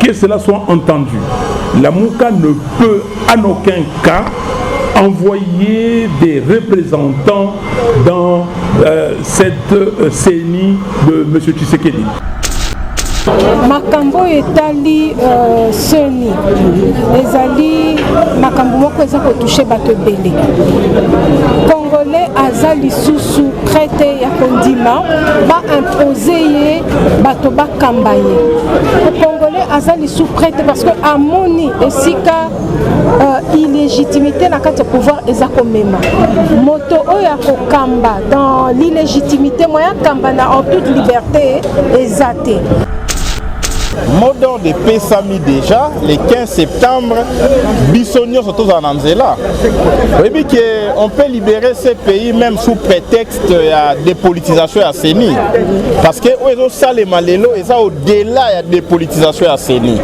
que cela soit entendu. La MOUCA ne peut en aucun cas envoyer des représentants dans cette CENI de M. Tshisekedi. Makambo etali seni ezali makambo moko eza kotouche bato ebele. Congolais aza lisusu traité ya kondima ba imposer ye bato bakamba ye. Congolais aza lisusu traité parce que amoni esika illégitimité na kati ya pouvoir eza komema. Moto oyo akokamba dans l'illégitimité moya kamba na en toute liberté eza te. Mot d'ordre de Pesami déjà, le 15 septembre, Bissonio surtout en Anzela. Oui, on peut libérer ces pays même sous prétexte de dépolitisation à CENI. Parce que ça les malélo et ça au-delà de dépolitisation à CENI.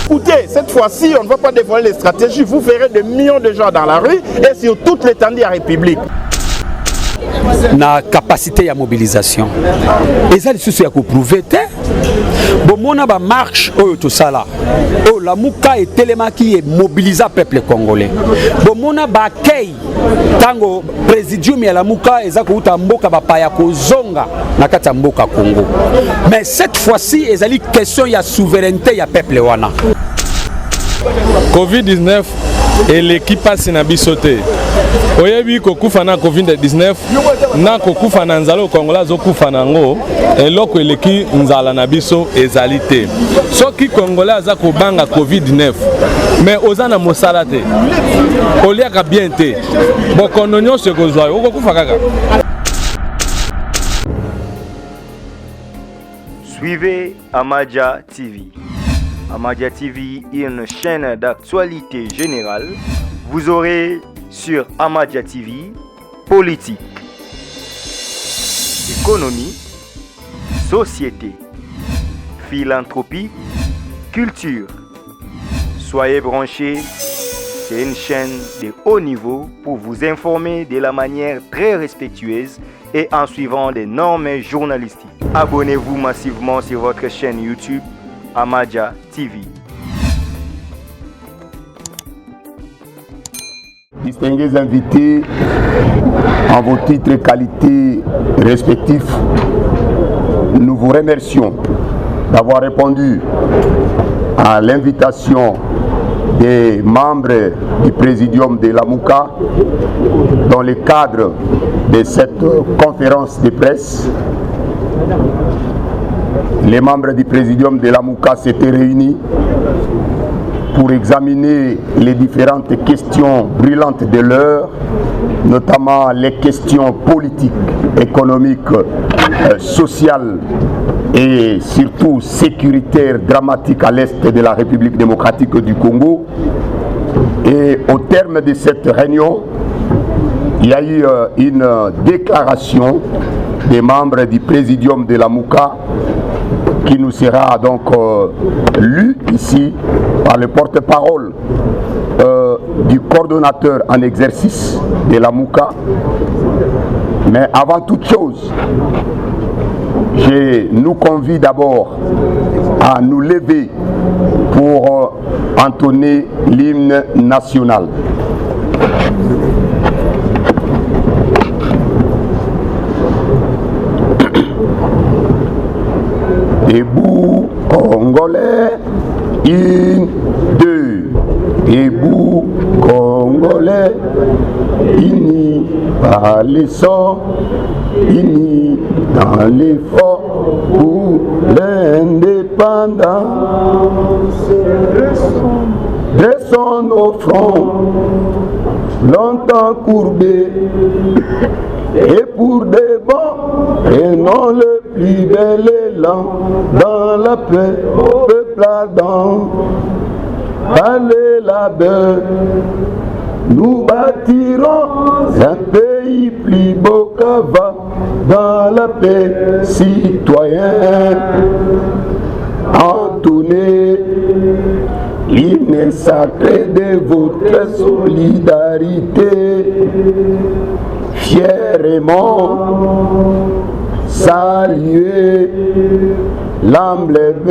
Écoutez, cette fois-ci, on ne va pas dévoiler les stratégies. Vous verrez des millions de gens dans la rue et sur toute l'étendue de la République. Na capacité à mobilisation. Et ça, c'est ce qu'il faut prouver. Bon, mon a marche tout ça là. Oh, la MOUCA est tellement qui est mobilisé peuple congolais. Bon, mon a bakay tango présidium ya la MOUCA eza ko utamboka ba paya ko zonga na kati ya mboka Congo. Mais cette fois-ci, ezali question ya souveraineté ya peuple wana. Covid-19 et l'équipe passe na bisoté. Oyebi kokufa na Covid-19 na kokufa na nzala Congolais zokufa nango eloko eleki nzala na biso ezalité. Soki Congolais za ko banga Covid-19 mais ozana mosala te. Oliaka bien te. Bokono nyonso kozwa okokufa kaka. Suivez Amadia TV. Amadia TV est une chaîne d'actualité générale. Vous aurez sur Amadia TV politique, économie, société, philanthropie, culture. Soyez branchés, c'est une chaîne de haut niveau pour vous informer de la manière très respectueuse et en suivant des normes journalistiques. Abonnez-vous massivement sur votre chaîne YouTube Amadia TV. Distingués invités, en vos titres et qualités respectifs, nous vous remercions d'avoir répondu à l'invitation des membres du Présidium de la MOUCA dans le cadre de cette conférence de presse. Les membres du Présidium de la MOUCA s'étaient réunis pour examiner les différentes questions brûlantes de l'heure, notamment les questions politiques, économiques, sociales et surtout sécuritaires dramatiques à l'est de la République démocratique du Congo. Et au terme de cette réunion, il y a eu une déclaration des membres du Présidium de la MOUCA qui nous sera donc lue ici par le porte-parole du coordonnateur en exercice de la MOUCA. Mais avant toute chose, je nous convie d'abord à nous lever pour entonner l'hymne national. Debout Congolais, une, deux. Debout Congolais, unis par les sorts, unis dans l'effort pour l'indépendance. Dressons nos fronts, longtemps courbés, et pour des bons, prenons le plus bel élan dans la paix, peuple ardent. Par le labeur, nous bâtirons un pays plus beau qu'avant, dans la paix, citoyens. Entonnez l'hymne sacré de votre solidarité, fièrement saluer l'emblème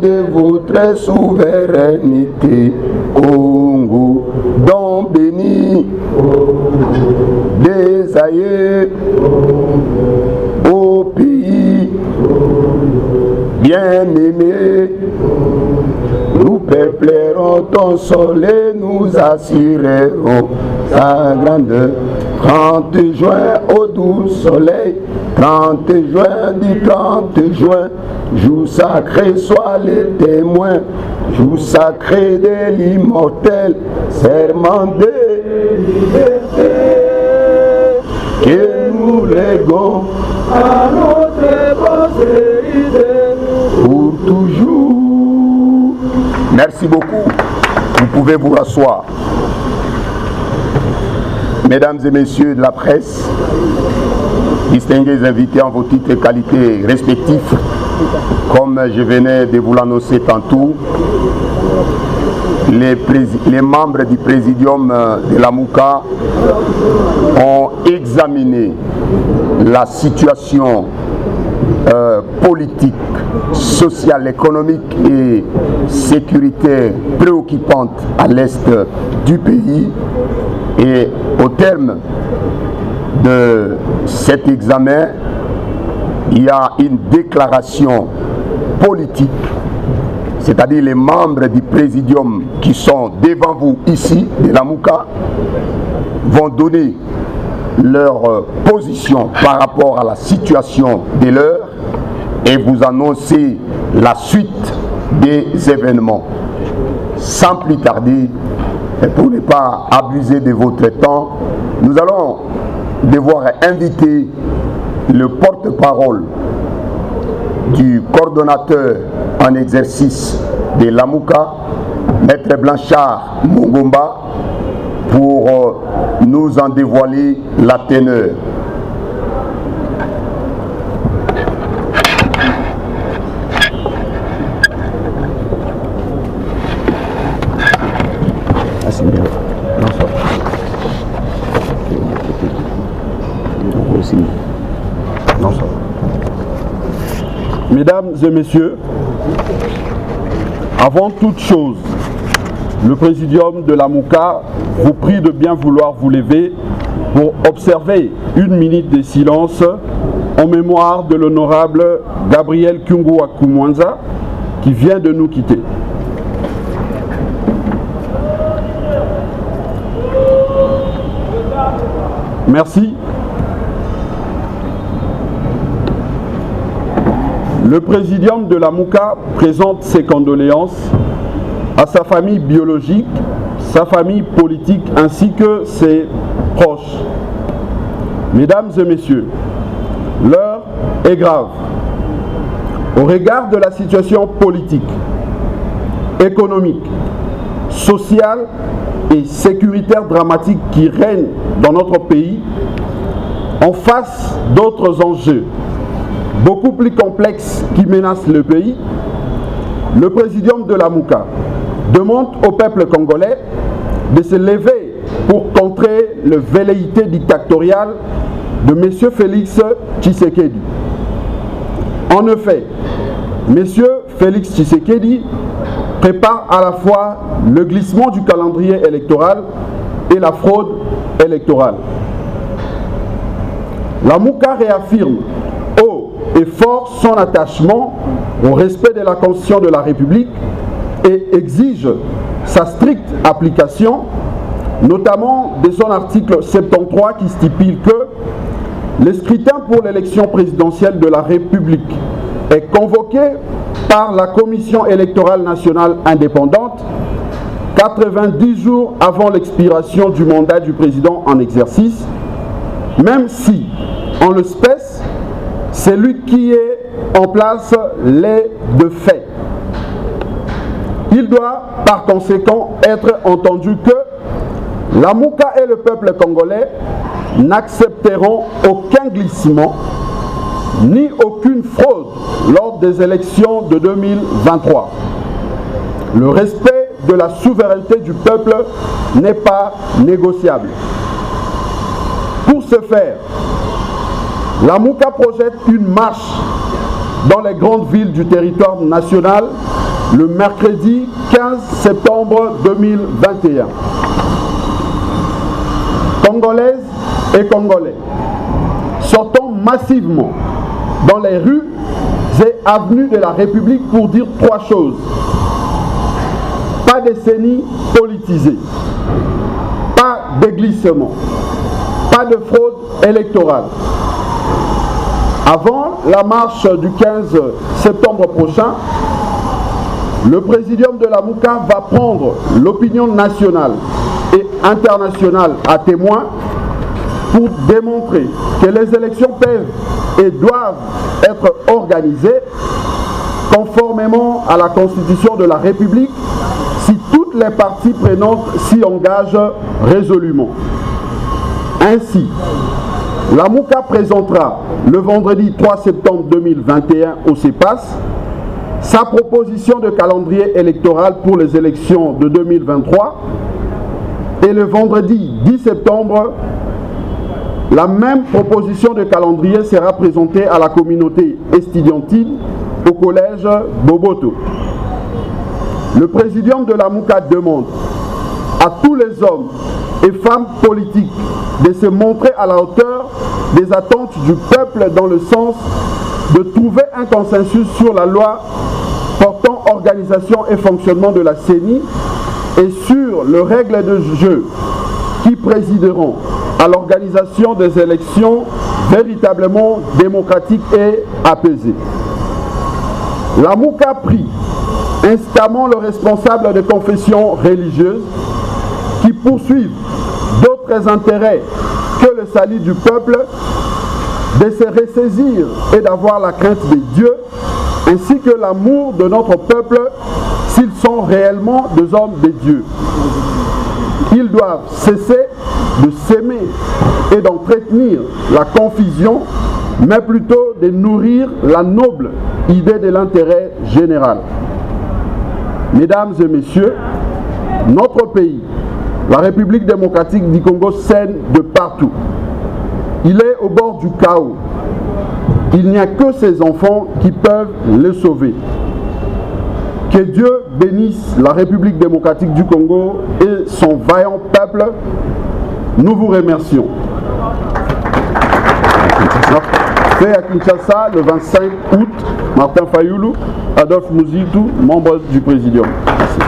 de votre souveraineté, Congo, don béni des aïeux au pays bien-aimé. Nous peuplerons ton sol et nous assurerons sa grandeur. 30 juin au doux soleil, 30 juin du 30 juin, jour sacré soit les témoins, jour sacré de l'immortel, serment de liberté, que nous léguons à notre postérité pour toujours. Merci beaucoup. Vous pouvez vous rasseoir. Mesdames et messieurs de la presse, distingués invités en vos titres et qualités respectifs, comme je venais de vous l'annoncer tantôt, les membres du présidium de la MUCA ont examiné la situation politique, sociale, économique et sécuritaire préoccupante à l'est du pays. Et au terme de cet examen, il y a une déclaration politique, c'est-à-dire les membres du présidium qui sont devant vous ici, de la MUCA, vont donner leur position par rapport à la situation de l'heure et vous annoncer la suite des événements. Sans plus tarder, et pour ne pas abuser de votre temps, nous allons devoir inviter le porte-parole du coordonnateur en exercice de la MUCA, Maître Blanchard Mungomba, pour nous en dévoiler la teneur. Mesdames et messieurs, avant toute chose, le présidium de la MUCA vous prie de bien vouloir vous lever pour observer 1 minute de silence en mémoire de l'honorable Gabriel Kyungu Akumwanza qui vient de nous quitter. Merci. Le présidium de la MUCA présente ses condoléances à sa famille biologique, sa famille politique ainsi que ses proches. Mesdames et messieurs, l'heure est grave. Au regard de la situation politique, économique, sociale et sécuritaire dramatique qui règne dans notre pays, en face d'autres enjeux beaucoup plus complexes qui menacent le pays, le présidium de la MUCA demande au peuple congolais de se lever pour contrer le velléité dictatoriale de M. Félix Tshisekedi. En effet, M. Félix Tshisekedi prépare à la fois le glissement du calendrier électoral et la fraude électorale. La MUCA réaffirme haut et fort son attachement au respect de la Constitution de la République et exige sa stricte application, notamment de son article 73 qui stipule que le scrutin pour l'élection présidentielle de la République est convoqué par la Commission électorale nationale indépendante 90 jours avant l'expiration du mandat du président en exercice, même si, en l'espèce, c'est lui qui est en place l'est de fait. Il doit par conséquent être entendu que la MUCA et le peuple congolais n'accepteront aucun glissement ni aucune fraude lors des élections de 2023. Le respect de la souveraineté du peuple n'est pas négociable. Pour ce faire, la MUCA projette une marche dans les grandes villes du territoire national le mercredi 15 septembre 2021. Congolaises et Congolais, sortons massivement dans les rues et avenues de la République pour dire 3 choses. Pas de décennie politisée, pas de glissement, pas de fraude électorale. Avant la marche du 15 septembre prochain, le présidium de la Mouka va prendre l'opinion nationale et internationale à témoin pour démontrer que les élections peuvent et doivent être organisées conformément à la Constitution de la République si toutes les parties prenantes s'y engagent résolument. Ainsi, la Mouka présentera le vendredi 3 septembre 2021 au CEPAS sa proposition de calendrier électoral pour les élections de 2023 et le vendredi 10 septembre, la même proposition de calendrier sera présentée à la communauté estudiantine au collège Boboto. Le présidium de la Mouka demande à tous les hommes et femmes politiques de se montrer à la hauteur des attentes du peuple dans le sens de trouver un consensus sur la loi portant organisation et fonctionnement de la CENI et sur les règles de jeu qui présideront à l'organisation des élections véritablement démocratiques et apaisées. La Mouka prie instamment le responsable de confessions religieuses qui poursuivent d'autres intérêts que le salut du peuple de se ressaisir et d'avoir la crainte de Dieu ainsi que l'amour de notre peuple s'ils sont réellement des hommes de Dieu. Ils doivent cesser de s'aimer et d'entretenir la confusion, mais plutôt de nourrir la noble idée de l'intérêt général. Mesdames et messieurs, notre pays, la République démocratique du Congo, saigne de partout. Il est au bord du chaos. Il n'y a que ses enfants qui peuvent le sauver. Que Dieu bénisse la République démocratique du Congo et son vaillant peuple. Nous vous remercions. Fait à Kinshasa le 25 août, Martin Fayoulou, Adolphe Mouzitou, membre du Présidium. Merci.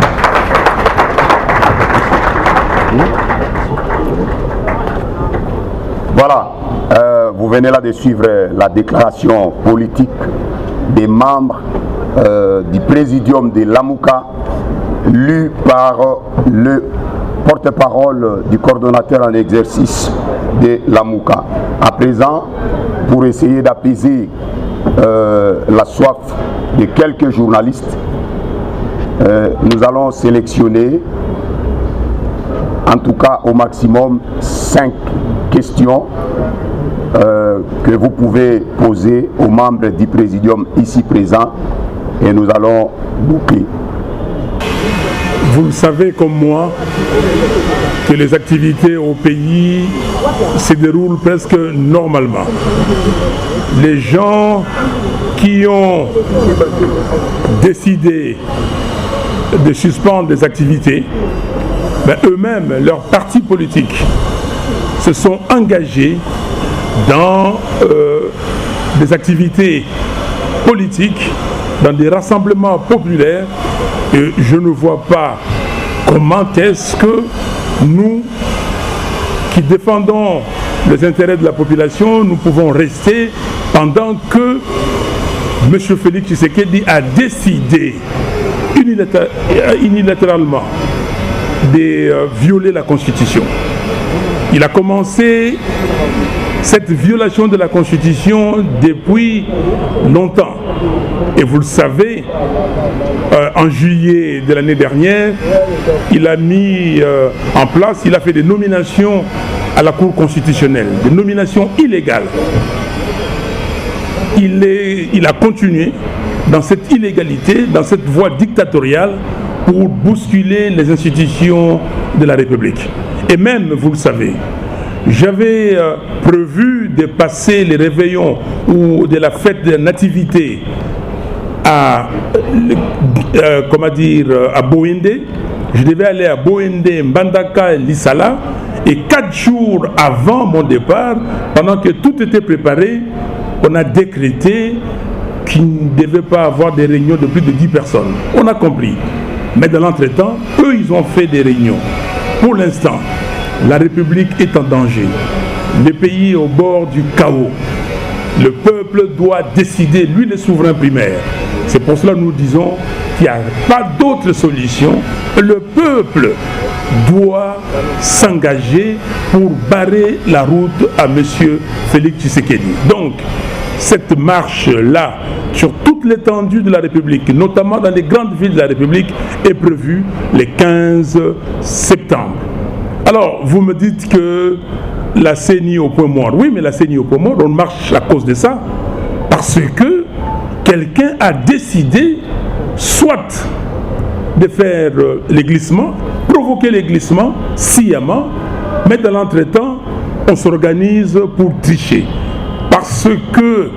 Voilà, vous venez là de suivre la déclaration politique des membres du Présidium de l'AMUCA, lue par le porte-parole du coordonnateur en exercice de l'AMUCA. À présent, pour essayer d'apaiser la soif de quelques journalistes, nous allons sélectionner en tout cas au maximum 5 questions que vous pouvez poser aux membres du Présidium ici présents et nous allons boucler. Vous le savez comme moi que les activités au pays se déroulent presque normalement. Les gens qui ont décidé de suspendre les activités, eux-mêmes, leurs partis politiques, se sont engagés dans des activités politiques, dans des rassemblements populaires, et je ne vois pas comment est-ce que nous, qui défendons les intérêts de la population, nous pouvons rester pendant que M. Félix Tshisekedi a décidé unilatéralement de violer la Constitution. Il a commencé cette violation de la Constitution depuis longtemps. Et vous le savez, en juillet de l'année dernière, il a mis en place, il a fait des nominations à la Cour constitutionnelle, des nominations illégales. Il a continué dans cette illégalité, dans cette voie dictatoriale pour bousculer les institutions de la République. Et même, vous le savez, j'avais prévu de passer les réveillons ou de la fête de la nativité à à Boende. Je devais aller à Boende, Mbandaka et Lissala. Et 4 jours avant mon départ, pendant que tout était préparé, on a décrété qu'il ne devait pas avoir des réunions de plus de 10 personnes. On a compris. Mais dans l'entretemps, eux, ils ont fait des réunions. Pour l'instant, la République est en danger. Le pays est au bord du chaos. Le peuple doit décider, lui, le souverain primaire. C'est pour cela que nous disons qu'il n'y a pas d'autre solution. Le peuple doit s'engager pour barrer la route à M. Félix Tshisekedi. Donc, cette marche-là, sur toute l'étendue de la République, notamment dans les grandes villes de la République, est prévue le 15 septembre. Alors, vous me dites que la CENI au point mort. Oui, mais la CENI au point mort, on marche à cause de ça. Parce que quelqu'un a décidé soit de faire les glissements, provoquer les glissements sciemment, mais dans l'entretemps, on s'organise pour tricher. Parce que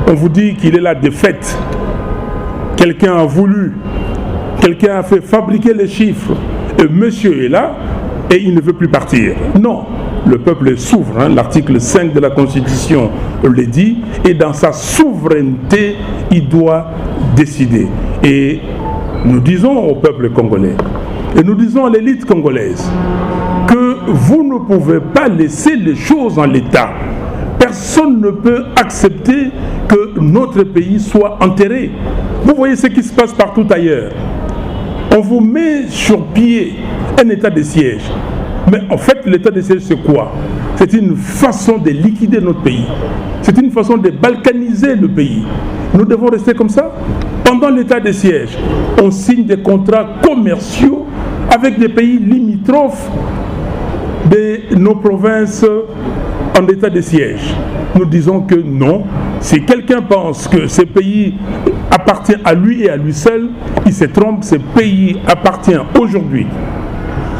on vous dit qu'il est la défaite. Quelqu'un a voulu, quelqu'un a fait fabriquer les chiffres, et monsieur est là, et il ne veut plus partir. Non, le peuple est souverain, l'article 5 de la Constitution le dit, et dans sa souveraineté, il doit décider. Et nous disons au peuple congolais, et nous disons à l'élite congolaise, que vous ne pouvez pas laisser les choses en l'état. Personne ne peut accepter que notre pays soit enterré. Vous voyez ce qui se passe partout ailleurs. On vous met sur pied un état de siège. Mais en fait, l'état de siège, c'est quoi? C'est une façon de liquider notre pays. C'est une façon de balkaniser le pays. Nous devons rester comme ça. Pendant l'état de siège, on signe des contrats commerciaux avec des pays limitrophes de nos provinces en état de siège. Nous disons que non. Si quelqu'un pense que ce pays appartient à lui et à lui seul, il se trompe. Ce pays appartient aujourd'hui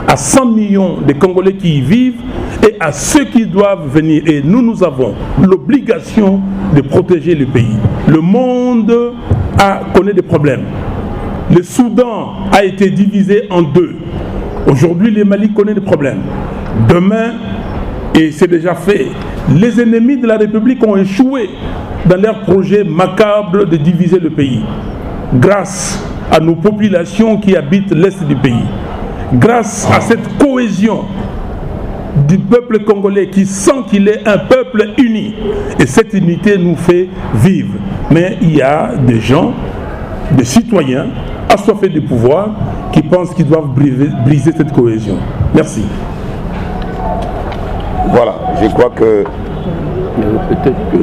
à 100 millions de Congolais qui y vivent et à ceux qui doivent venir. Et nous avons l'obligation de protéger le pays. Le monde connaît des problèmes. Le Soudan a été divisé en deux. Aujourd'hui, le Mali connaît des problèmes. Demain, et c'est déjà fait, les ennemis de la République ont échoué dans leur projet macabre de diviser le pays. Grâce à nos populations qui habitent l'est du pays, grâce à cette cohésion du peuple congolais qui sent qu'il est un peuple uni. Et cette unité nous fait vivre. Mais il y a des gens, des citoyens, assoiffés du pouvoir, qui pensent qu'ils doivent briser cette cohésion. Merci. Voilà, je crois que peut-être que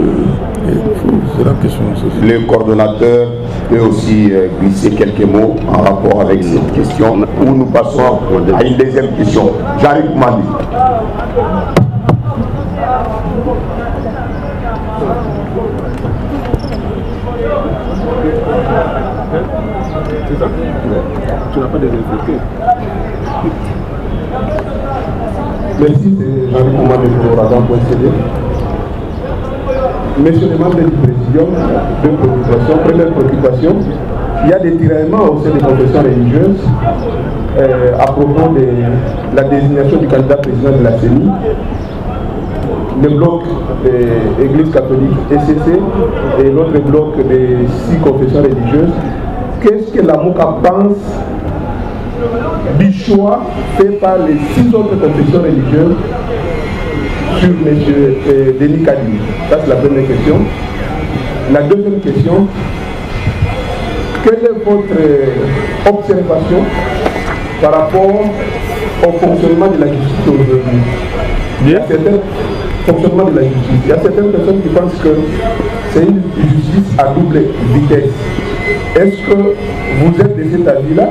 c'est la question. Le coordonnateur peut aussi glisser quelques mots en rapport avec cette question, où nous passons à une deuxième question. J'arrive, Mandi. Tu n'as pas désinfecté. Merci, c'est Jean-Luc Mouma de Radon.cd. Messieurs les membres du Présidium, deux préoccupations. Première préoccupation, il y a des tiraillements au sein des confessions religieuses à propos de la désignation du candidat président de la CENI. Le bloc de l'Église catholique ECC et l'autre bloc des 6 confessions religieuses. Qu'est-ce que la MOCA pense du choix fait par les 6 autres confessions religieuses sur M. Denis Kadimi? Ça, c'est la première question. La deuxième question, quelle est votre observation par rapport au fonctionnement de la justice aujourd'hui? Il y a certains fonctionnement de la justice. Il y a certaines personnes qui pensent que c'est une justice à double vitesse. Est-ce que vous êtes de cet avis-là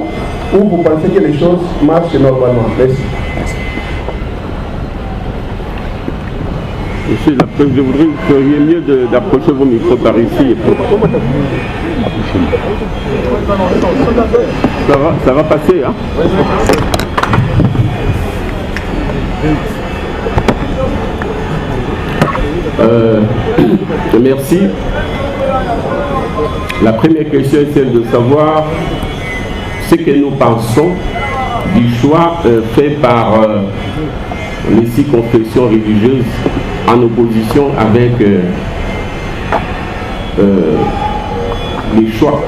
ou vous pensez que les choses marchent normalement? Merci. Monsieur, je voudrais que vous feriez mieux d'approcher vos micros par ici. Ça va passer, hein? merci. La première question est celle de savoir ce que nous pensons du choix fait par les 6 confessions religieuses en opposition avec les choix,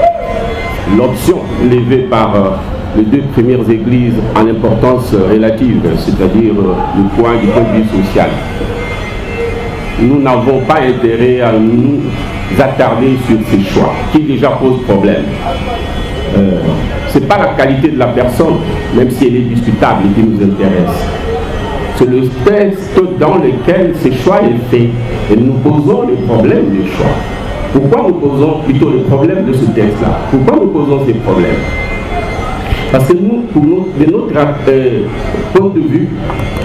l'option levée par les 2 premières églises en importance relative, c'est-à-dire le point du point de vue social. Nous n'avons pas intérêt à nous attarder sur ces choix qui déjà posent problème. Ce n'est pas la qualité de la personne, même si elle est discutable, qui nous intéresse. C'est le texte dans lequel ce choix est fait. Et nous posons le problème du choix. Pourquoi nous posons plutôt le problème de ce texte-là? Pourquoi nous posons ces problèmes? Parce que nous, de notre point de vue,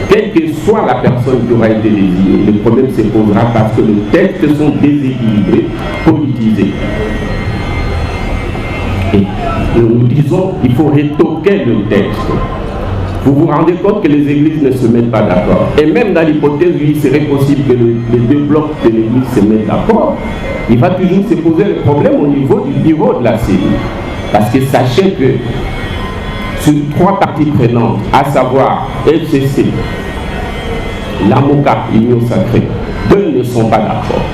quelle que soit la personne qui aura été désignée, le problème se posera parce que les textes sont déséquilibrés, politisés. Et nous disons qu'il faut retoquer le texte. Vous vous rendez compte que les églises ne se mettent pas d'accord. Et même dans l'hypothèse où il serait possible que les 2 blocs de l'église se mettent d'accord, il va toujours se poser le problème au niveau du bureau de la CENI. Parce que sachez que sur 3 parties prenantes, à savoir FCC, la MOCA, Union Sacrée, 2 ne sont pas d'accord.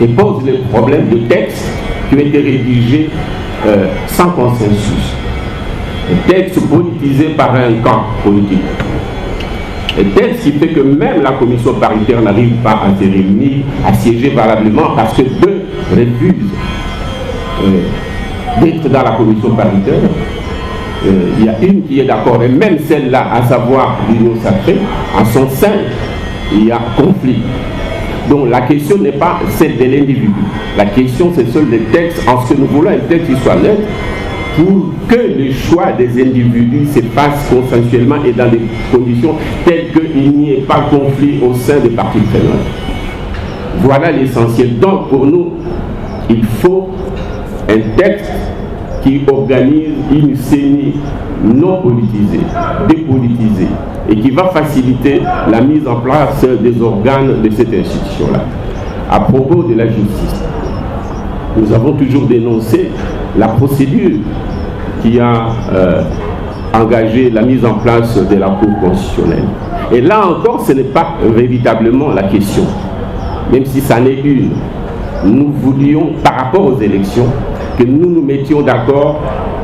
Et posent le problème de textes qui ont été rédigés sans consensus. Un texte politisé par un camp politique. Un texte qui fait que même la commission paritaire n'arrive pas à se réunir, à siéger valablement parce que 2 refusent d'être dans la commission paritaire. Il y a une qui est d'accord, et même celle-là, à savoir l'Union Sacrée, en son sein, il y a conflit. Donc la question n'est pas celle de l'individu. La question, c'est celle des textes, en ce que nous voulons un texte qui soit neutre, pour que le choix des individus se fasse consensuellement et dans des conditions telles qu'il n'y ait pas de conflit au sein des parties prenantes. Voilà l'essentiel. Donc pour nous, il faut un texte qui organise une CENI non politisée, dépolitisée, et qui va faciliter la mise en place des organes de cette institution-là. À propos de la justice, nous avons toujours dénoncé la procédure qui a engagé la mise en place de la Cour constitutionnelle. Et là encore, ce n'est pas véritablement la question, même si ça n'est une. Nous voulions, par rapport aux élections, que nous nous mettions d'accord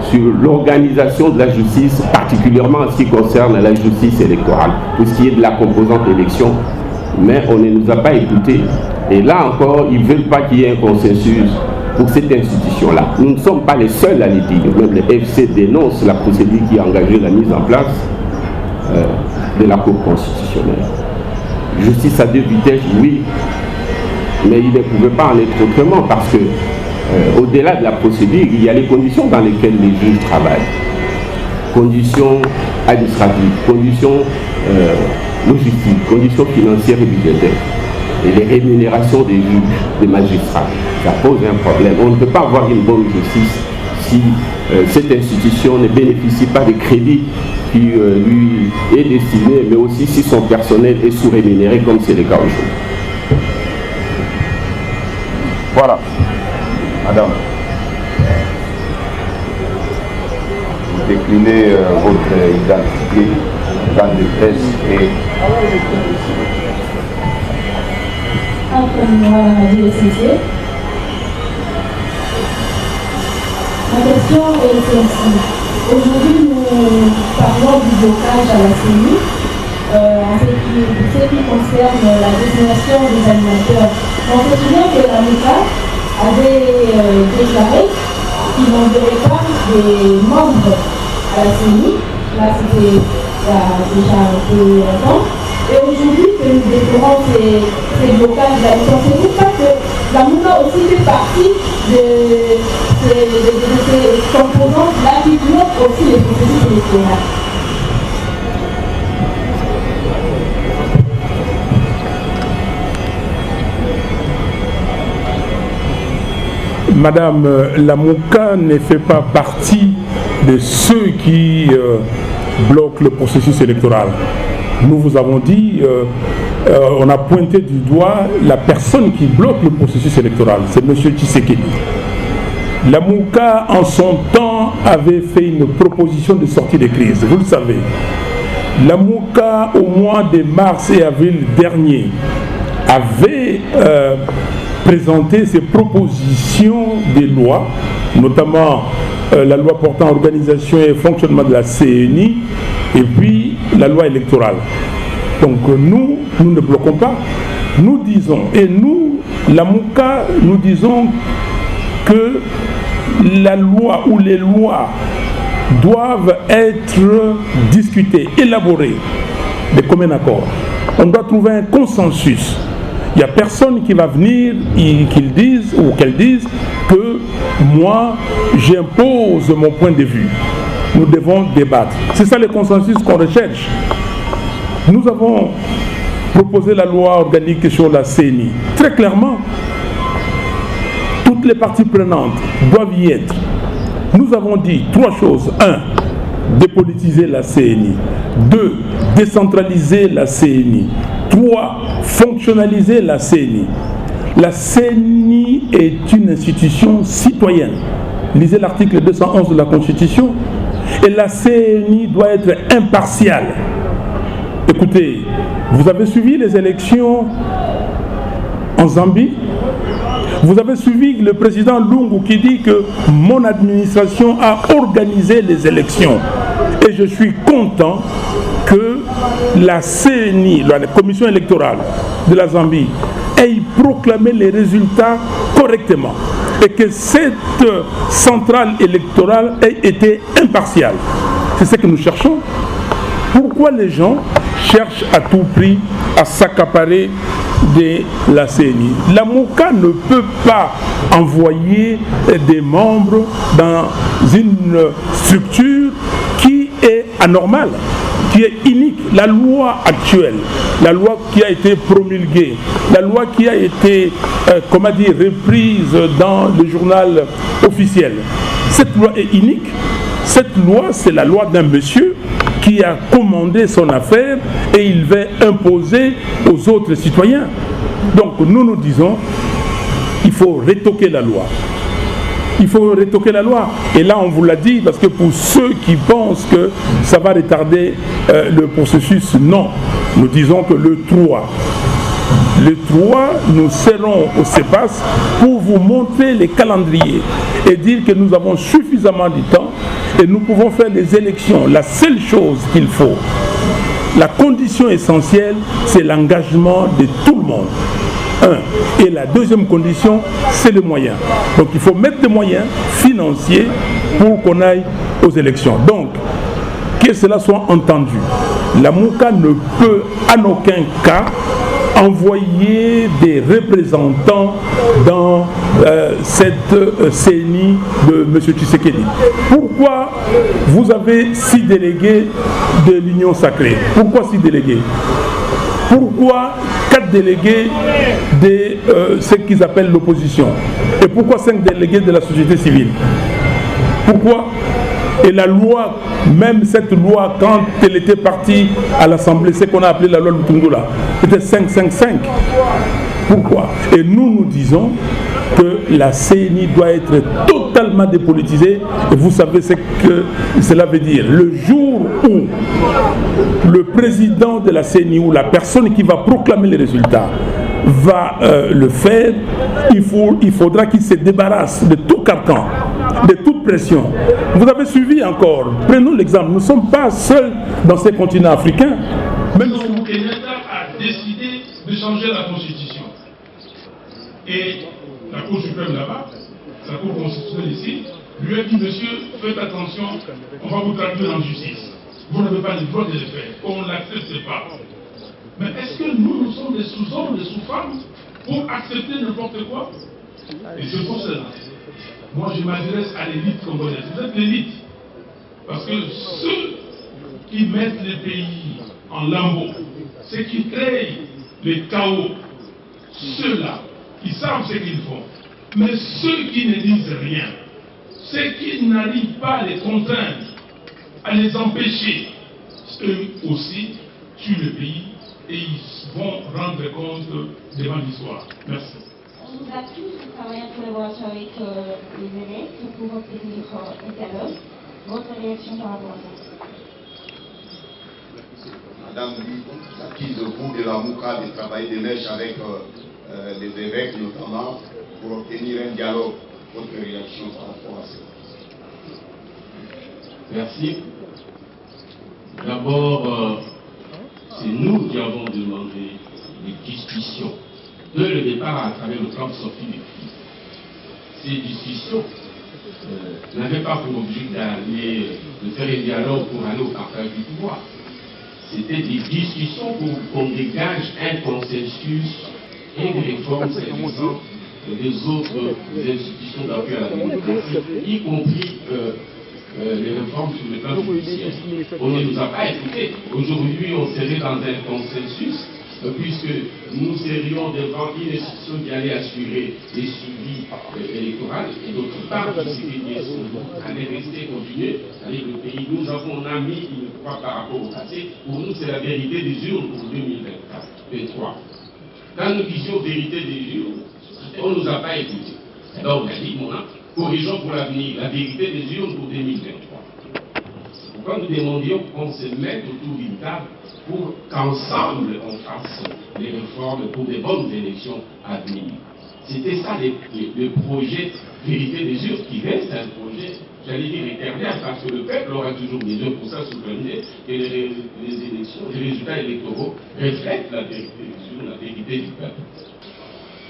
sur l'organisation de la justice, particulièrement en ce qui concerne la justice électorale, tout ce qui est de la composante élection, mais on ne nous a pas écoutés. Et là encore, ils ne veulent pas qu'il y ait un consensus pour cette institution-là. Nous ne sommes pas les seuls à le dire. Même le FC dénonce la procédure qui a engagé la mise en place de la Cour constitutionnelle. Justice à 2 vitesses, oui, mais il ne pouvait pas en être autrement parce que au-delà de la procédure, il y a les conditions dans lesquelles les juges travaillent. Conditions administratives, conditions logistiques, conditions financières et budgétaires. Et les rémunérations des juges, des magistrats, ça pose un problème. On ne peut pas avoir une bonne justice si cette institution ne bénéficie pas des crédits qui lui est destiné, mais aussi si son personnel est sous-rémunéré, comme c'est le cas aujourd'hui. Voilà. Madame, vous déclinez votre identité dans le texte et... Ma question est celle-ci. Aujourd'hui, nous parlons du blocage à la CENI en ce qui concerne la désignation des animateurs. On se souvient que la MOCA avait déclaré qu'il n'enverrait pas des membres à la CENI. Là, c'était déjà un peu longtemps. Et aujourd'hui, que nous déplorons ces blocages-là, pensez-vous pas que la MOCA aussi fait partie de ces composantes-là qui bloquent aussi les processus électoraux? Madame, la MOCA ne fait pas partie de ceux qui bloquent le processus électoral. Nous vous avons dit on a pointé du doigt la personne qui bloque le processus électoral, c'est M. Tshisekedi. La Mouka, en son temps, avait fait une proposition de sortie de crise, vous le savez. La Mouka, au mois de mars et avril dernier, avait présenté ses propositions de loi, notamment la loi portant organisation et fonctionnement de la CENI, et puis la loi électorale. Donc nous ne bloquons pas. Nous disons, et nous, la Mouka, nous disons que la loi ou les lois doivent être discutées, élaborées de commun accord. On doit trouver un consensus. Il n'y a personne qui va venir et qu'il dise ou qu'elle dise que moi j'impose mon point de vue. Nous devons débattre. C'est ça le consensus qu'on recherche. Nous avons proposé la loi organique sur la CENI. Très clairement, toutes les parties prenantes doivent y être. Nous avons dit 3 choses. 1. Dépolitiser la CENI. 2. Décentraliser la CENI. 3. Fonctionnaliser la CENI. La CENI est une institution citoyenne. Lisez l'article 211 de la Constitution. Et la CENI doit être impartiale. Écoutez, vous avez suivi les élections en Zambie? Vous avez suivi le président Lungu qui dit que mon administration a organisé les élections. Et je suis content que la CENI, la commission électorale de la Zambie, ait proclamé les résultats correctement. Et que cette centrale électorale ait été impartiale. C'est ce que nous cherchons. Pourquoi les gens cherchent à tout prix à s'accaparer de la CENI? La Mouka ne peut pas envoyer des membres dans une structure qui est anormale, qui est inique. La loi actuelle, la loi qui a été promulguée, la loi qui a été, reprise dans le journal officiel, cette loi est inique. Cette loi, c'est la loi d'un monsieur qui a commandé son affaire et il va imposer aux autres citoyens. Donc nous disons, il faut retoquer la loi. Il faut retoquer la loi. Et là, on vous l'a dit, parce que pour ceux qui pensent que ça va retarder le processus, non. Nous disons que le 3, nous serons au CEPAS pour vous montrer les calendriers et dire que nous avons suffisamment de temps et nous pouvons faire les élections. La seule chose qu'il faut, la condition essentielle, c'est l'engagement de tout le monde. Et la deuxième condition, c'est les moyens. Donc il faut mettre des moyens financiers pour qu'on aille aux élections. Donc, que cela soit entendu, la Mouka ne peut en aucun cas envoyer des représentants dans cette CENI de M. Tshisekedi. Pourquoi vous avez 6 délégués de l'Union sacrée? Pourquoi 6 délégués? Pourquoi 4 délégués de ce qu'ils appellent l'opposition? Et pourquoi 5 délégués de la société civile? Pourquoi? Et la loi, même cette loi, quand elle était partie à l'Assemblée, c'est qu'on a appelé la loi Lutundula, c'était 5-5-5. Pourquoi? Et nous disons que la CENI doit être totalement dépolitisée. Et vous savez ce que cela veut dire. Le jour où le président de la CENI ou la personne qui va proclamer les résultats va le faire, il faudra qu'il se débarrasse de tout carcan, de toute pression. Vous avez suivi encore, prenons l'exemple, nous ne sommes pas seuls dans ces continents africains. Même Kenyatta a décidé de changer la constitution. Et la Cour suprême là-bas, la Cour constitutionnelle ici, lui a dit, monsieur, faites attention, on va vous traduire en justice. Vous n'avez pas le droit de le faire, on ne l'accepte pas. Mais est-ce que nous sommes des sous-hommes, des sous-femmes, pour accepter n'importe quoi? Et c'est pour cela. Moi, je m'adresse à l'élite congolaise. Vous êtes l'élite. Parce que ceux qui mettent les pays en lambeaux, ceux qui créent les chaos, ceux-là, ils savent ce qu'ils font. Mais ceux qui ne disent rien, ceux qui n'arrivent pas à les contraindre, à les empêcher, eux aussi tuent le pays et ils vont rendre compte devant l'histoire. Merci. On nous a tous travaillé en collaboration avec les élèves pour obtenir un dialogue. Votre réaction par rapport à ça? Madame, l'acquise au bout de la Mouka de travailler de mèche avec les évêques notamment pour obtenir un dialogue. Votre réaction par rapport à ça? Merci. D'abord, c'est nous qui avons demandé des discussions dès le départ à travers le plan de sortie des crises. Ces discussions n'avaient pas pour objet de faire un dialogue pour aller au partage du pouvoir. C'était des discussions pour qu'on dégage un consensus et des réformes s'agissant des autres institutions d'appui à la démocratie, y compris les réformes sur le plan judiciaire. On ne nous a pas écoutés. Aujourd'hui, on serait dans un consensus, puisque nous serions devant une institution qui allait assurer les suivis électoraux, et d'autre part, qui allait rester continuer avec le pays. Nous avons mis une croix par rapport au passé. Pour nous, c'est la vérité des urnes pour 2023. Quand nous disions vérité des urnes, on ne nous a pas écoutés. Alors on a dit, corrigeons pour l'avenir la vérité des urnes pour 2023. Pourquoi nous demandions qu'on se mette autour d'une table pour qu'ensemble on fasse les réformes pour des bonnes élections à venir. C'était ça le projet vérité des urnes qui reste un projet, j'allais dire éternel, parce que le peuple aura toujours besoin pour sa souveraineté et les élections, les résultats électoraux reflètent la vérité des urnes, la vérité du peuple.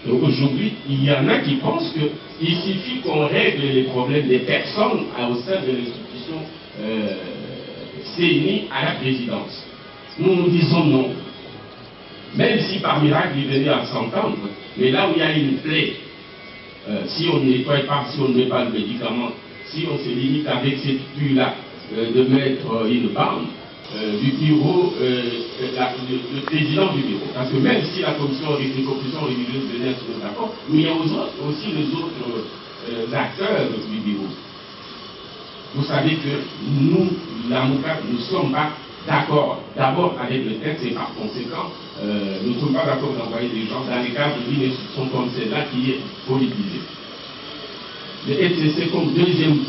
Donc aujourd'hui, il y en a qui pensent qu'il suffit qu'on règle les problèmes des personnes au sein de l'institution CENI à la présidence. Nous disons non. Même si par miracle il venait à s'entendre, mais là où il y a une plaie, si on ne nettoie pas, si on ne met pas le médicament, si on se limite avec cette pluie-là de mettre une bande, du bureau, le président du bureau. Parce que même si la commission religieuse venait à se d'accord, mais il y a aussi les autres acteurs du bureau. Vous savez que nous, la Mouka, nous ne sommes pas d'accord d'abord avec le texte et par conséquent, nous ne sommes pas d'accord d'envoyer des gens dans les cadres d'une institution comme celle-là qui est politisée. Le FCC comme deuxième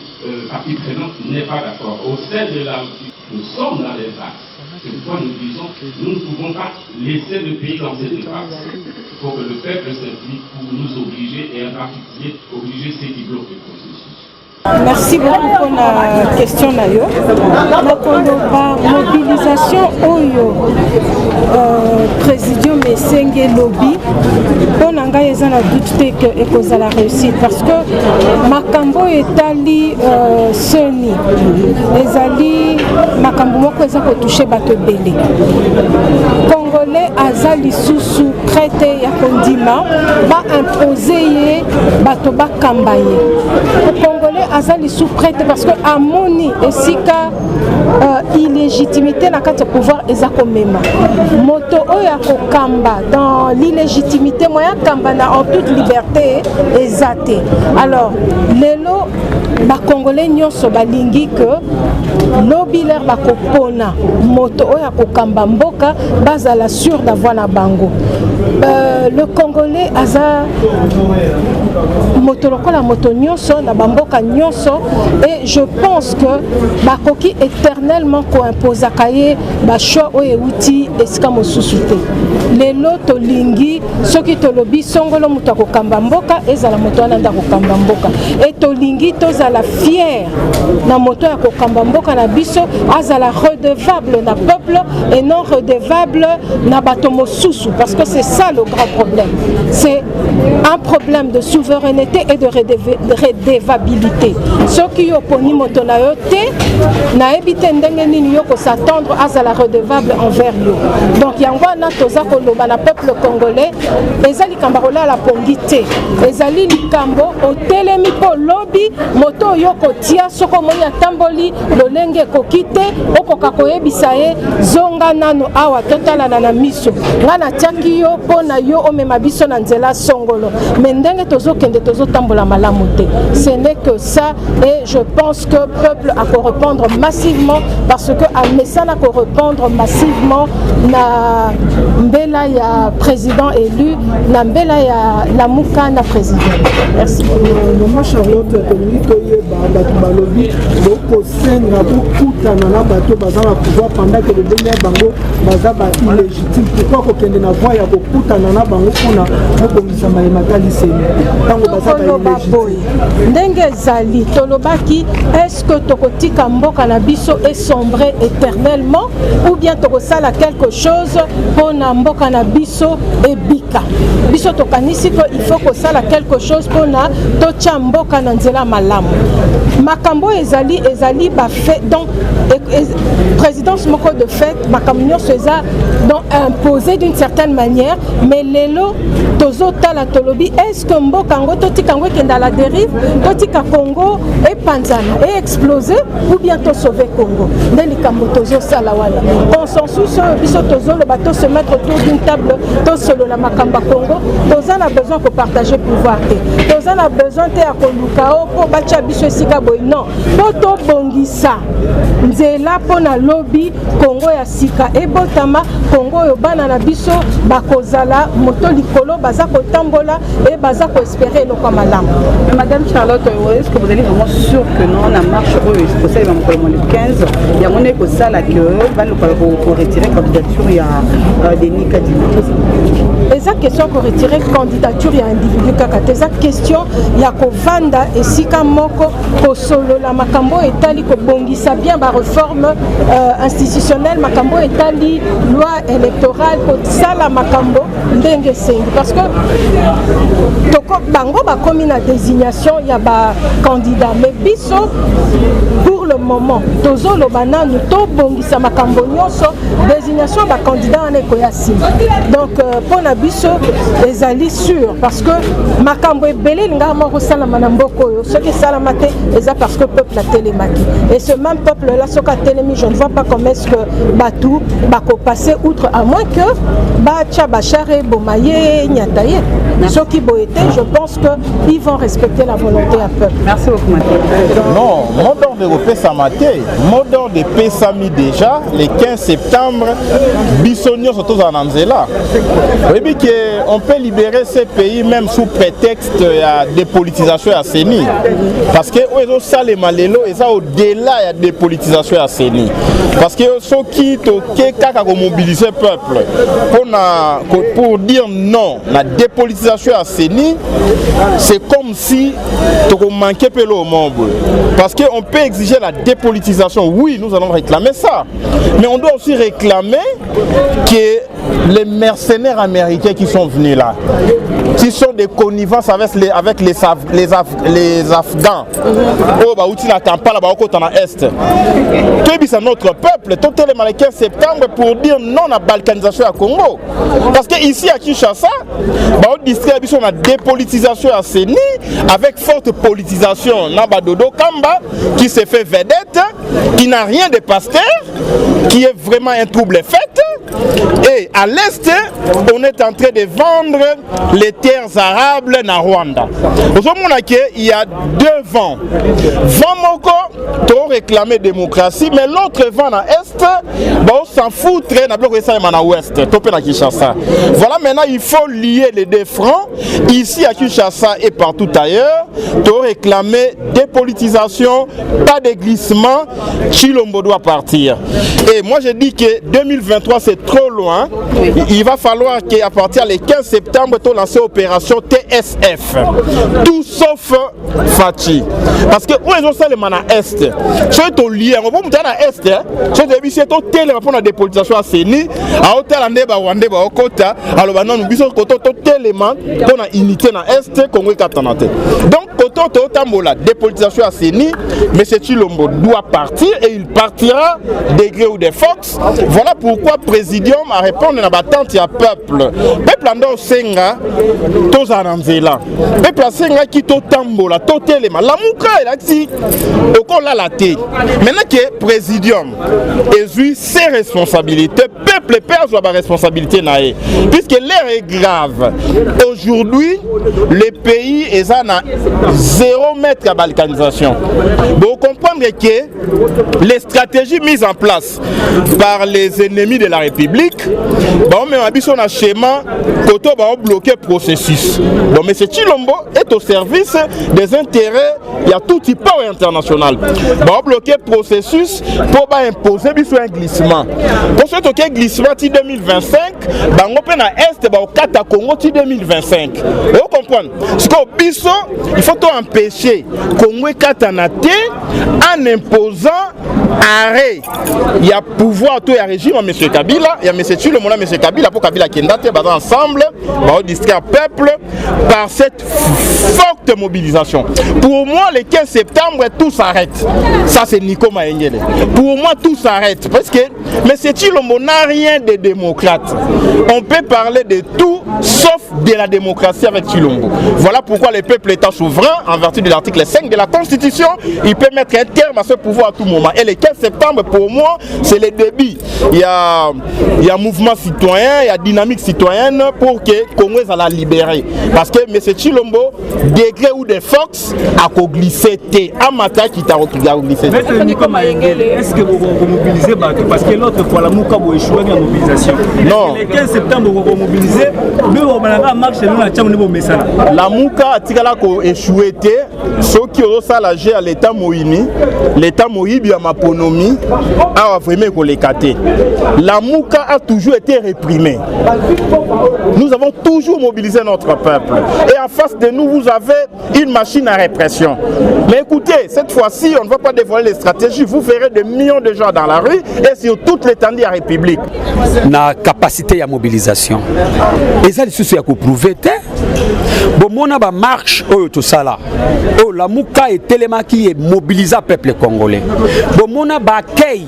partie prenante n'est pas d'accord. Au sein de la... Nous sommes dans les axes. C'est pourquoi nous disons nous ne pouvons pas laisser le pays dans cette impasse. Il faut que le peuple s'implique pour nous obliger, et en particulier obliger ceux qui bloquent le processus. Merci beaucoup pour la question. La mobilisation oyo présidium esenge lobby pour nanga eza na doute que ekoza la réussite parce que makambo etali seni ezali makambo moko eza ko toucher bato ebele. Congolais aza lisusu traité ya kondima ba imposer ye bato bakamba ye. Congolais azali sous-prêté parce que amoni esika illégitimité na kati pouvoir ezako mema moto oya ko kamba dans l'illégitimité moya kamba na en toute liberté ezate. Alors lelo ba congolais nyonso balingi que lobiler bakopona moto oya ko kamba mboka bazala sûr d'avoir na bango. Le congolais aza moto lokola moto nyonso na bamboka nyonso et je pense que bakoki éternellement ko imposa kaye ba choix oyo euti esika mosusu te. Lelo tolingi soki tolobi songolo moto akokamba mboka ezala moto wana nda kokamba mboka et tolingi tozala fier na moto ya kokamba mboka na biso azala redevable na peuple et non redevable na bato mosusu parce que c'est ça le grand problème. C'est un problème de souveraineté et de redevabilité. Ce qui oponi moto na yo te na ebite ndenge nini yo ko s'attendre à la redevable envers yo. Donc yango na toza ko loba na peuple congolais ezali kambarola la pongité ezali likambo otelemi po lobby moto yo ko tia soko moni atamboli lolenge ko kite okoka ko yebisa ye zonga nano awa totala na miso ngana tiaki yo pona yo omema biso na nzela songolo mais ndenge tozo tokende tozotambola malamu te. Ce n'est que ça, et je pense que le peuple a qu'à répondre massivement, parce que à Messana qu'à répondre massivement na mbela ya président élu, na mbela ya Lamuka na président. Merci. Maman Charlotte, beaucoup senga beaucoup tanana bato bazana pouvoir pendant que le dernier bango bazaba illégitime. Pourquoi kokende na voie ya beaucoup tanana bango pona bokongisa maemaka lycée tango bazaba illégitime. Ndenge zali tolobaki, est-ce que tokotika mboka na biso est sombré éternellement ou bien tokosala quelque chose pona mboka na biso et bika. Biso tokanisi que il faut kosala quelque chose pona tocha mboka na nzela malamu. Makambo ezali ba fait donc présidence moko de fait makambo seza donc imposé d'une certaine manière, mais lelo tozo tala tolobi, est-ce que mboka ngo totika ngo kenda la dérive, totika Congo et panzana et exploser ou bien to sauver Congo. Ndeli kambo tozo sala wala consensus biso tozo le bateau se mettre autour d'une table to solo la makamba Congo, toza na besoin ko partager pouvoir te, toza na besoin te akoluka o po bacha biso esika boy non poto bongisa nzela pona lobby Congo ya sika e botama Congo yo bana na biso bakozala moto likolo baza ko tambola et baza ko espérer le comme malamu. Madame Charlotte, est-ce que vous êtes vraiment sûr que non la marche est possible le 15 il y a mon éco ça là que va nous retirer candidature il y a des Nicadimos. Eza question ko retirer candidature ya individu kaka eza question ya ko vanda esika moko ko solo la makambo etali ko bongisa bien ba réforme institutionnelle makambo etali loi électorale ko sala makambo ndenge sengi parce que toko bango ba komi na désignation ya ba candidat mais biso pour le moment tozo lo bananu to bongisa makambo nyonso désignation ba candidat en ekoyasi donc pour na biso ezali sûr parce que makambo ebele linga moko sala manamboko yo ce qui sala maté eza parce que peuple a télémaki et ce même peuple là soka télémi je ne vois pas comment est-ce que batou bako passer outre à moins que bacha bachare bomaye nyataye ceux qui boété je pense que ils vont respecter la volonté à peuple. Merci beaucoup Maté. Non, mot d'ordre de Pessamate, mot d'ordre de Pessami déjà le 15 septembre Bissonio surtout en Anzela. Oui, on peut libérer ces pays même sous prétexte de dépolitisation à CENI. Parce que ça les malélo et ça au-delà de dépolitisation à CENI. Parce que ceux qui ont mobilisé le peuple pour dire non la dépolitisation à CENI, c'est comme si on manquait peu au monde. Parce qu'on peut exiger la dépolitisation, oui, nous allons réclamer ça. Mais on doit aussi réclamer que les mercenaires américains qui sont venus là, qui sont des connivences avec les Afghans, c'est notre peuple, tout le 15 septembre pour dire non à la balkanisation à Congo. Parce que ici à Kinshasa, on distribue la dépolitisation à CENI avec forte politisation Nabadodo Kamba qui s'est fait vedette, qui n'a rien de pasteur, qui est vraiment un trouble fait. Et à l'est, on est en train de vendre les terres arables na Rwanda. Il y a deux vents. Vent moko, to réclamer démocratie, mais l'autre vent à est, on s'en fout très na bloc ça à ouest, topé na Kinshasa. Voilà, maintenant il faut lier les deux fronts ici à Kinshasa et partout ailleurs, to réclamer dépolitisation, pas de glissement, Chilombo doit partir. Et moi je dis que 2023 c'est trop loin. Il va falloir qu'à partir du 15 septembre, tu lances l'opération TSF. Tout sauf Fachi. Parce que où est-ce que les manas est? C'est au lien. On va monter à l'est. C'est au télé pour la dépolitisation à Séni. À hôtel en débat ou en débat au côté. Alors maintenant, nous bisons côté tellement pour la unité dans l'est Congo et Katanate. Donc, côté la dépolitisation à Séni, M. Chilombo doit partir et il partira des gré ou des forces. Voilà pourquoi Présidium a répondu à la battante du peuple. Peuple ando senga, tous en Anzela. Peuple senga qui to tambola, to telema. La mouka elle a dit, au col la thé. Maintenant que Présidium exerce ses responsabilités, peuple peuple perd la responsabilité nae. Puisque l'air est grave. Aujourd'hui, le pays est à 0 mètre à balkanisation. Vous comprenez que les stratégies mises en place par les ennemis de la République, on met un schéma côté bloquer le processus. Bon, mais M. Tshilombo est au service des intérêts, il y a tout type international. On bloquer le processus pour imposer un glissement. Pour ce qui est glissement 2025, on peut à Est, au Kata Congo 2025. Vous comprenez? Parce qu'au Bisso, il faut empêcher Congo Katanate en imposant arrêt. Il y a pouvoir, il y a régime à M. Kabila, il y a M. Tshilombo, M. Kabila, pour Kabila Kendate, ensemble, on distraire le peuple par cette forte mobilisation. Pour moi, le 15 septembre, tout s'arrête. Ça, c'est Nico Maengele. Pour moi, tout s'arrête. Parce que M. Tshilombo n'a rien de démocrate. On peut parler de tout, sauf de la démocratie avec Tshilombo. Voilà pourquoi le peuple est souverain, en vertu de l'article 5 de la Constitution. Il peut mettre un terme à ce pouvoir à tout moment. Et le 15 septembre, pour moi, c'est le début. Il y a mouvement citoyen, il y a dynamique citoyenne pour que Congo soit la libérer. Parce que M. Tshilombo, degré ou de force, a glissé. À matin qui t'a glissé. Est-ce que vous mobilisez parce que l'autre fois, la Mouka a échoué dans la mobilisation? Non. Le 15 septembre, vous mobilisez, mais vous avez marché dans la chambre de Messana. La Mouka a échoué. Ceux qui ont salagé à l'État Moïni, l'État Moïbi à Maponomi, a vraiment l'écarté. La Mouka a toujours été réprimée. Nous avons toujours mobilisé notre peuple. Et en face de nous, vous avez une machine à répression. Mais écoutez, cette fois-ci, on ne va pas dévoiler les stratégies. Vous verrez des millions de gens dans la rue et sur toute l'étendue de la République. Na capacité à mobilisation. Et ça, c'est ce qu'il faut prouver. Bon, mon a marche, tout ça là. Oh, la Mouka est tellement qui est mobilisé peuple congolais. Bon, mon a bakei.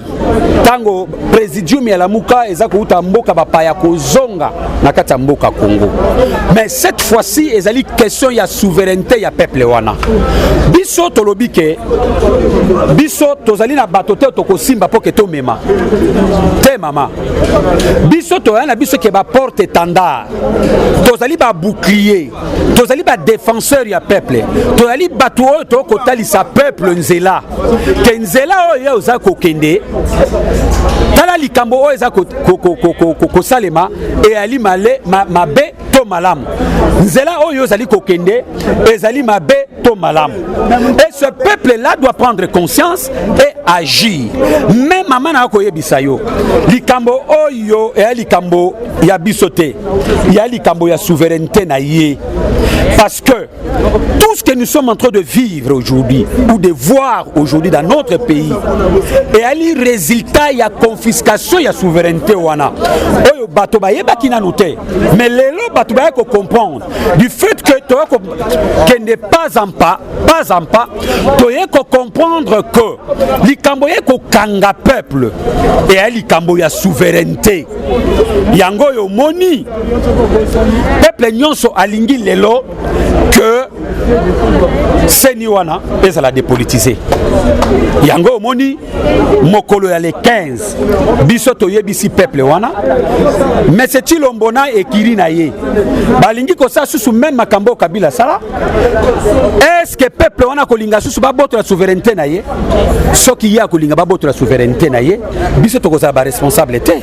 Tango présidium ya la Mouka ezako utamboka bapaya kozonga na kati ya mboka Congo. Mais cette fois-ci, ezali question ya souveraineté ya peuple wana. Biso tolobi ke biso tozali na bato te tokosimba po ke to mema. Te mama. Biso to na biso ke ba porte étendard. Tozali ba bouclier. Tozali ba défenseur ya peuple. Tozali bato oyo to kotalisa peuple nzela. Ke nzela oyo oza kokende. Tala likambo oyo eza kosalema e ali male mabe to malamu. Nzela oyo ezali kokende ezali mabe to malamu. Et ce peuple-là doit prendre conscience et agir. Même maman na koyebisa yo. Likambo oyo e likambo ya bisote. Ya likambo ya souveraineté na ye. Parce que tout ce que nous sommes en train de vivre aujourd'hui ou de voir aujourd'hui dans notre pays et à l'y résultat il y a confiscation il y a souveraineté wana oyo bato ba yeba ki na noté mais lelo bato ba ko comprendre du fait que to que n'est pas en pas to ye ko comprendre que likambo ye ko kanga peuple et à likambo ya souveraineté yango yo moni peuple nyonso alingi lelo que Seniwana et ça l'a dépolitisé. Yango moni mokolo ya le 15 bisoto yebisi peuple wana mais c'est Tshilombo na ekiri na ye balingi ko sa susu même makambo Kabila sala est-ce que peuple wana kolinga susu ba boto la souveraineté na ye soki ya kolinga ba boto la souveraineté na ye bisoto ko za ba responsabilité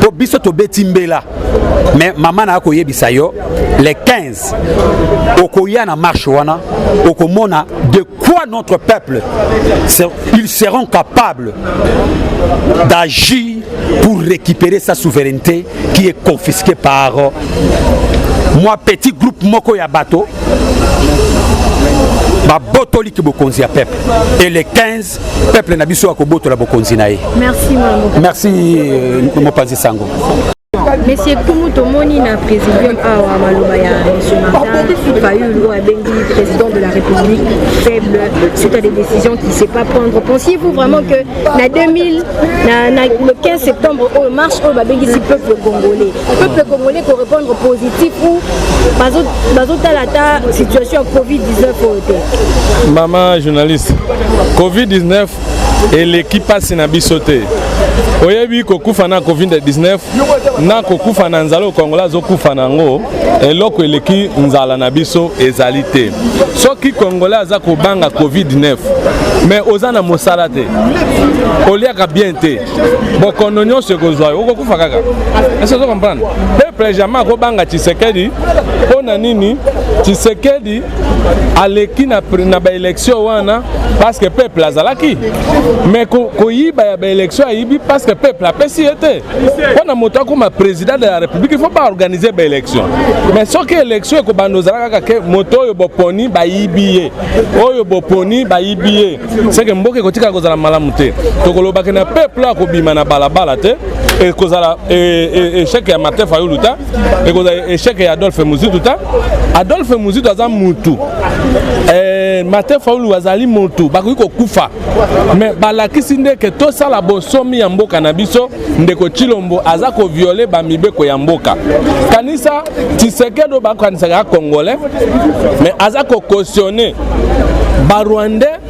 to bisoto betimbela mais maman na ko yebisa yo le 15 okoya na marche wana okomona de quoi notre peuple ils seront capables d'agir pour récupérer sa souveraineté qui est confisquée par moi petit groupe moko ya bato ba botoli ki bokonzi ya peuple et le 15 peuple na biso akobotola bokonzi na ye. Merci maman. Merci Mopanzi Sango. Monsieur Kumuto Moni na président Awa Maloba ya Monsieur Martin Fayulu Abengi président de la République faible suite à des décisions qu'il ne sait pas prendre. Pensez-vous vraiment que le 15 septembre au marche au Babengi si peuple congolais pour répondre positif ou bazota la situation Covid-19 au Maman journaliste, Covid-19 eleki mpasi na biso te. Oyebi kokufa na COVID-19 na kokufa na nzala okongolais azokufa nango eloko eleki nzala na biso ezali te. Soki congolais aza kobanga COVID-19 mais oza na mosala te oliaka bien te bokono nyonso ekozwa yo okokufa kaka. Est-ce que vous comprenez? Peuple jamais akobanga Tshisekedi mpona nini? Tshisekedi aleki na baélection wana parce que peuple azalaki, mais koyiba ya baélection ayibi parce que peuple apesi ete. Mpona moto akoma président de la République il faut pas organiser baélection, mais soki élection ekobanda ozala kaka ke moto oyo boponi bayibi ye oyo boponi bayibi ye c'est que mboka ekotika kozala malamu te. Tokolobaki na peuple akobima na balabala te ekozala échec ya Martin Fayulu ta ekozala échec ya Adolphe Muzitu ta. Adolphe Muzitu aza mutu Martin Fayulu azali mutu bakoki kokufa, mais balakisi nde ke tosala bosomi ya mboka na biso ndeko Chilombo aza koviole bamibeko ya mboka. Kanisa Tshisekedi bakokanisaka congolais mais aza kokautionner Barwandais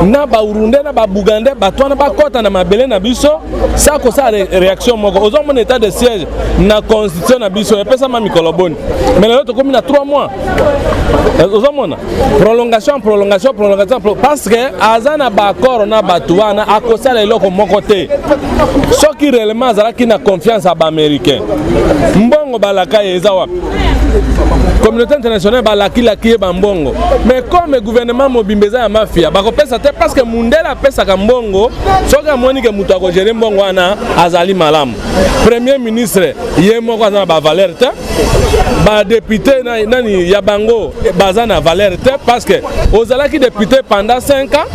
na Baurundais na Babugandais batwana bakota na mabele na biso sa ko sa réaction moko ozomona état de siège na constitution na biso epesa ma mikolo boni mais lelo tokomi na 3 mois ozomona prolongation parce que azana ba accord na batuana akosala eloko moko te soki réellement azalaki na confiance à ba américain mbongo balaka eza wapi communauté internationale balaki ba mbongo mais comme le gouvernement mobimbeza ya mafia bakopesa te parce que mundela pesa ka mbongo soki amoni ke mutu akogere mbongo wana azali malamu. Premier ministre ye moko azana ba valeur te ba député nani ya bango bazana valeur te parce que ozalaki député pendant 5 ans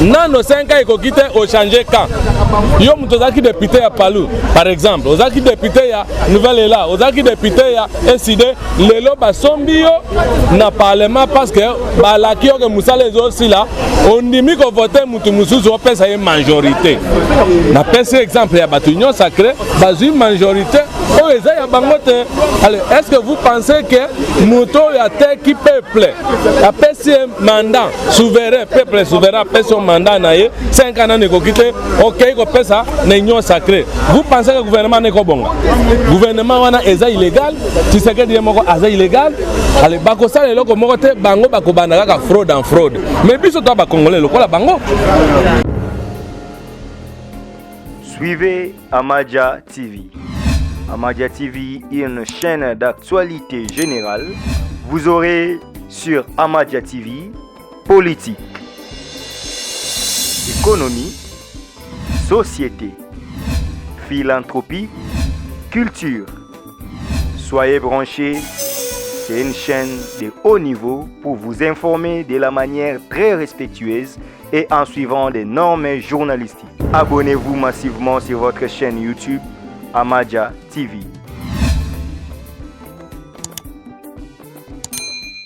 nano 5 ans ekokite au changer camp. Yo mutu ozalaki député ya Palu par exemple, ozalaki député ya Nouvelle Élan, ozalaki député ya SID lelo basombi yo na parlement parce que balaki yo ke musala ezosi la ondimi ko voter mutu mususu opesa ye majorité. Na pese exemple ya batu union sacrée bazui majorité o eza ya bango te. Alors est-ce que vous pensez que muto ya teki peuple a pese mandat souverain, peuple souverain pese mandat na ye 5 ans ne ko kite OK ko pesa na union sacrée? Vous pensez que le gouvernement n'est pas bon? Le gouvernement wana eza illégal, Tshisekedi ye moko aza illégal. Allez bakosa le loko moko te bango bakobanda kaka fraude en fraude. Mais biso to ba congolais lokola bango. Suivez Amadia TV. Amadia TV est une chaîne d'actualité générale. Vous aurez sur Amadia TV politique, économie, société, philanthropie, culture. Soyez branchés, c'est une chaîne de haut niveau pour vous informer de la manière très respectueuse et en suivant des normes journalistiques. Abonnez-vous massivement sur votre chaîne YouTube Amadia TV.